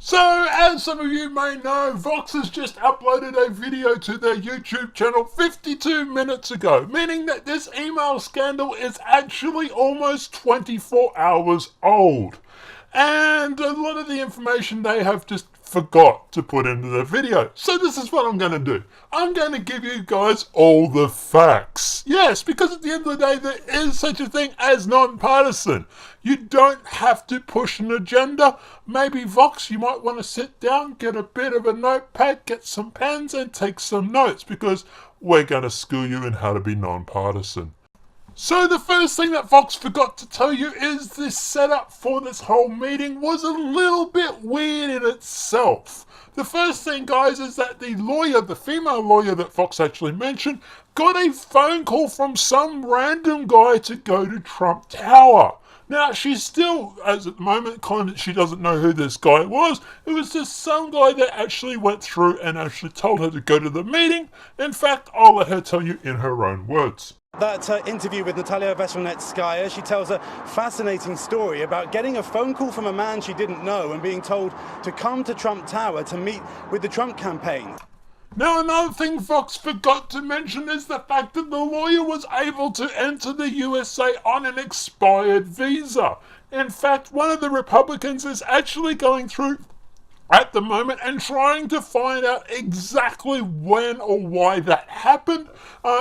So, as some of you may know, Vox has just uploaded a video to their YouTube channel 52 minutes ago, meaning that this email scandal is actually almost 24 hours old. And a lot of the information they have just forgot to put into the video. So this is what I'm going to do. I'm going to give you guys all the facts. Yes, because at the end of the day, there is such a thing as nonpartisan. You don't have to push an agenda. Maybe Vox, you might want to sit down, get a bit of a notepad, get some pens and take some notes, because we're going to school you in how to be nonpartisan. So the first thing that Vox forgot to tell you is this setup for this whole meeting was a little bit weird in itself. The first thing, guys, is that the lawyer, the female lawyer that Vox actually mentioned, got a phone call from some random guy to go to Trump Tower. Now, she's still, as at the moment, claimed that she doesn't know who this guy was. It was just some guy that actually went through and actually told her to go to the meeting. In fact, I'll let her tell you in her own words. That interview with Natalia Veselnitskaya, she tells a fascinating story about getting a phone call from a man she didn't know and being told to come to Trump Tower to meet with the Trump campaign. Now, another thing Vox forgot to mention is the fact that the lawyer was able to enter the USA on an expired visa. In fact, one of the Republicans is actually going through at the moment and trying to find out exactly when or why that happened.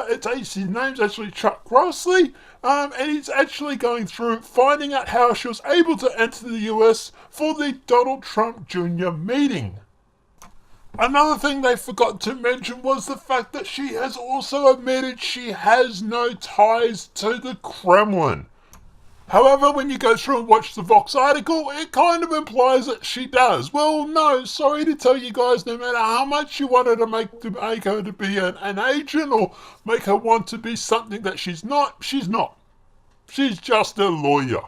His name's actually Chuck Grassley, and he's actually going through finding out how she was able to enter the US for the Donald Trump Jr. meeting. Another thing they forgot to mention was the fact that she has also admitted she has no ties to the Kremlin. However, when you go through and watch the Vox article, it kind of implies that she does. Well, no, sorry to tell you guys, no matter how much you wanted to make her to be an agent or make her want to be something that she's not, she's not. She's just a lawyer.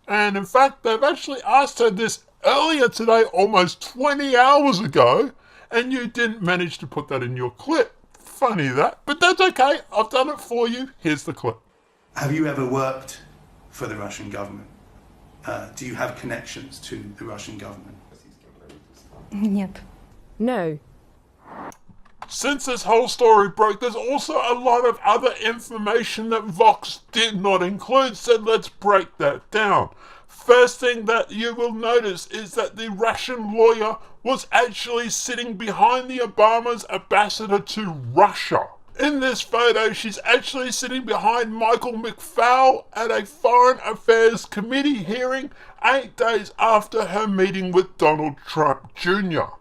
And in fact, they've actually asked her this earlier today, almost 20 hours ago, and you didn't manage to put that in your clip. Funny that, but that's okay. I've done it for you. Here's the clip. Have you ever worked for the Russian government? Do you have connections to the Russian government? Нет. No. Since this whole story broke, there's also a lot of other information that Vox did not include, so let's break that down. First thing that you will notice is that the Russian lawyer was actually sitting behind the Obama's ambassador to Russia. In this photo, she's actually sitting behind Michael McFaul at a Foreign Affairs Committee hearing 8 days after her meeting with Donald Trump Jr.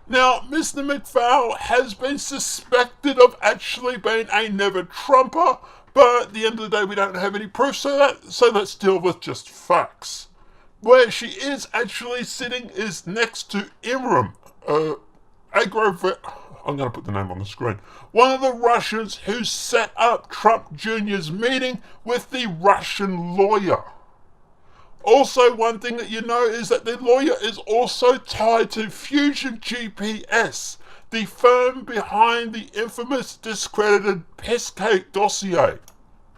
Now, Mr. McFaul has been suspected of actually being a never-Trumper, but at the end of the day, we don't have any proof, so let's deal with just facts. Where she is actually sitting is next to Imran Agrover. I'm going to put the name on the screen. One of the Russians who set up Trump Jr.'s meeting with the Russian lawyer. Also, one thing that you know is that the lawyer is also tied to Fusion GPS, the firm behind the infamous discredited Pesquet dossier.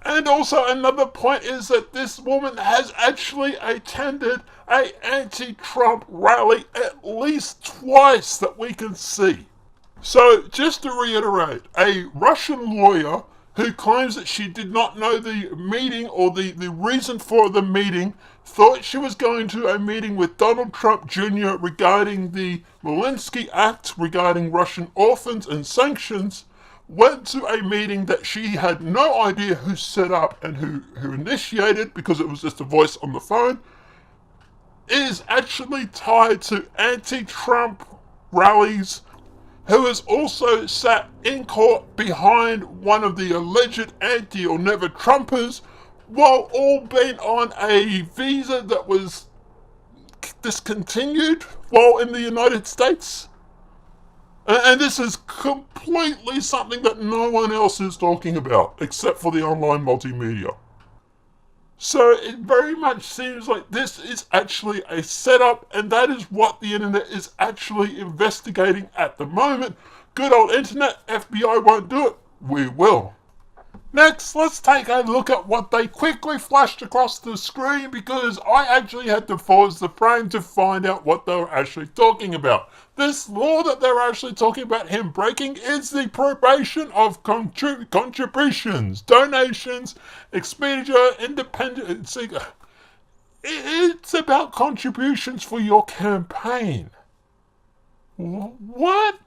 And also another point is that this woman has actually attended an anti-Trump rally at least twice that we can see. So, just to reiterate, a Russian lawyer who claims that she did not know the meeting or the reason for the meeting, thought she was going to a meeting with Donald Trump Jr. regarding the Malinowski Act regarding Russian orphans and sanctions, went to a meeting that she had no idea who set up and who initiated, because it was just a voice on the phone, is actually tied to anti-Trump rallies, who has also sat in court behind one of the alleged anti or never Trumpers, while all being on a visa that was discontinued while in the United States. And this is completely something that no one else is talking about, except for the online multimedia. So it very much seems like this is actually a setup, and that is what the internet is actually investigating at the moment. Good old internet, FBI won't do it, we will. Next, let's take a look at what they quickly flashed across the screen, because I actually had to pause the frame to find out what they were actually talking about. This law that they're actually talking about him breaking is the prohibition of contributions, donations, expenditure, independence. It's about contributions for your campaign. What?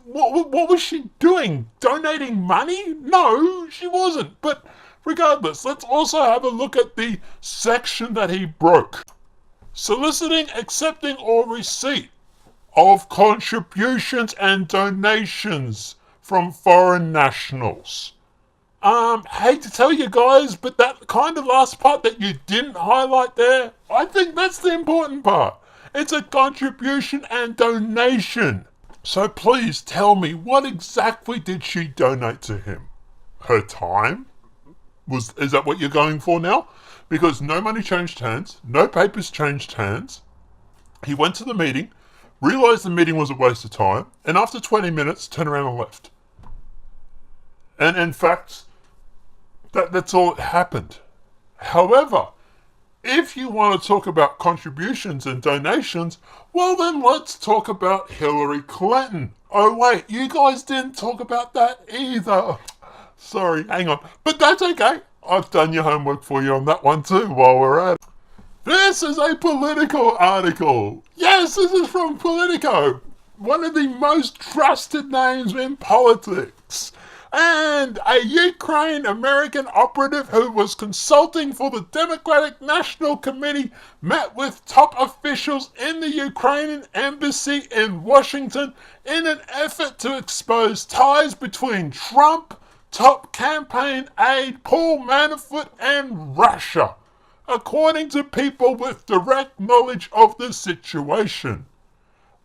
What was she doing? Donating money? No, she wasn't. But regardless, let's also have a look at the section that he broke. Soliciting, accepting, or receipt of contributions and donations from foreign nationals. Hate to tell you guys, but that kind of last part that you didn't highlight there, I think that's the important part. It's a contribution and donation. So please tell me, what exactly did she donate to him? Her time? Is that what you're going for now? Because no money changed hands, no papers changed hands. He went to the meeting, realised the meeting was a waste of time, and after 20 minutes turned around and left. And in fact, that's all that happened. However, if you want to talk about contributions and donations, well then let's talk about Hillary Clinton. Oh wait, you guys didn't talk about that either. Sorry, hang on. But that's okay. I've done your homework for you on that one too while we're at it. This is a Politico article. Yes, this is from Politico, one of the most trusted names in politics. And a Ukraine American operative who was consulting for the Democratic National Committee met with top officials in the Ukrainian embassy in Washington in an effort to expose ties between Trump, top campaign aide Paul Manafort, and Russia, according to people with direct knowledge of the situation.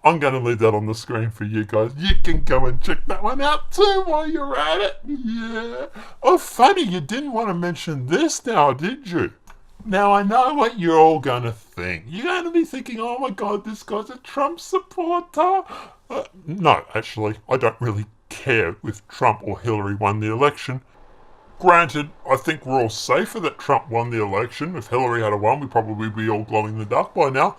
I'm going to leave that on the screen for you guys. You can go and check that one out too while you're at it. Yeah. Oh, funny, you didn't want to mention this now, did you? Now, I know what you're all going to think. You're going to be thinking, oh my God, this guy's a Trump supporter. No, actually, I don't really care if Trump or Hillary won the election. Granted, I think we're all safer that Trump won the election. If Hillary had won, we'd probably be all glowing in the dark by now.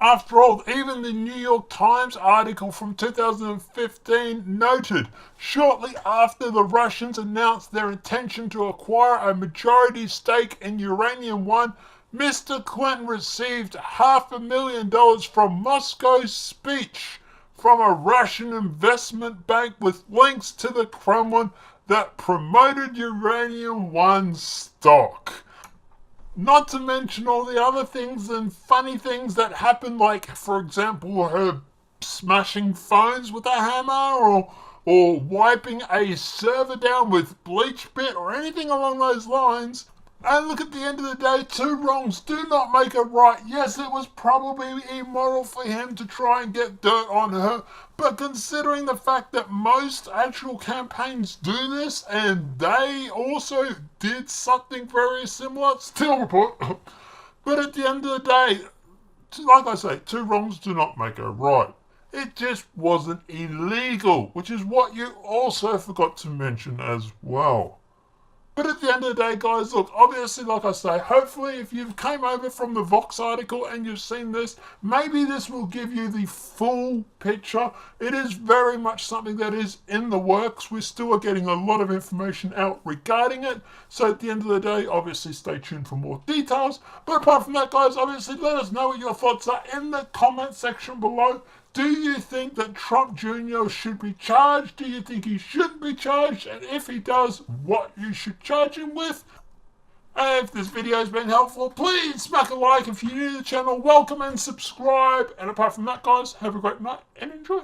After all, even the New York Times article from 2015 noted, shortly after the Russians announced their intention to acquire a majority stake in Uranium One, Mr. Clinton received $500,000 from Moscow's speech from a Russian investment bank with links to the Kremlin that promoted Uranium One stock. Not to mention all the other things and funny things that happened, like, for example, her smashing phones with a hammer, or wiping a server down with bleach bit, or anything along those lines. And look, at the end of the day, two wrongs do not make a right. Yes, it was probably immoral for him to try and get dirt on her, but considering the fact that most actual campaigns do this, and they also did something very similar, still report. But at the end of the day, like I say, two wrongs do not make a right. It just wasn't illegal, which is what you also forgot to mention as well. But at the end of the day, guys, look, obviously, like I say, hopefully if you've came over from the Vox article and you've seen this, maybe this will give you the full picture. It is very much something that is in the works. We still are getting a lot of information out regarding it. So at the end of the day, obviously stay tuned for more details. But apart from that, guys, obviously let us know what your thoughts are in the comment section below. Do you think that Trump Jr. should be charged? Do you think he shouldn't be charged? And if he does, what you should charge him with? And if this video has been helpful, please smack a like. If you're new to the channel, welcome and subscribe. And apart from that, guys, have a great night and enjoy.